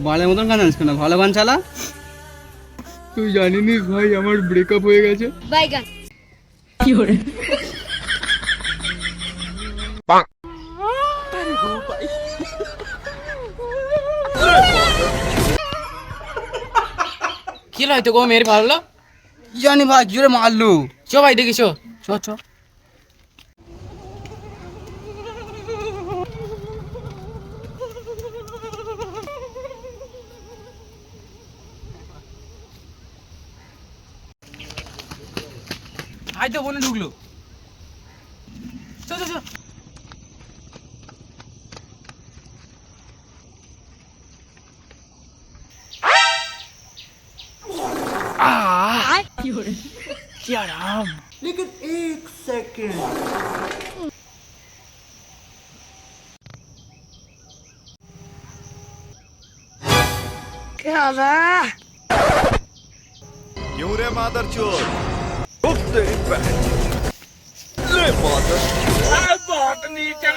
বালের মতন গান আনিস কেন, ভালো গান চালা। তুই জানিস ভাই আমার ব্রেকআপ হয়ে গেছে। বাইগান কি হরে কি লাই তো গো মেরে ভালো কি জানি ভাই কি জোরে মারলু। চো ভাই দেখি চো চো চো আই তো বনে ঢুকলো চো চো চো কি হরে কি আরাম क्यों रे मादरचोद? उफ तेरी बहन। ले मादर। बहुत नीचे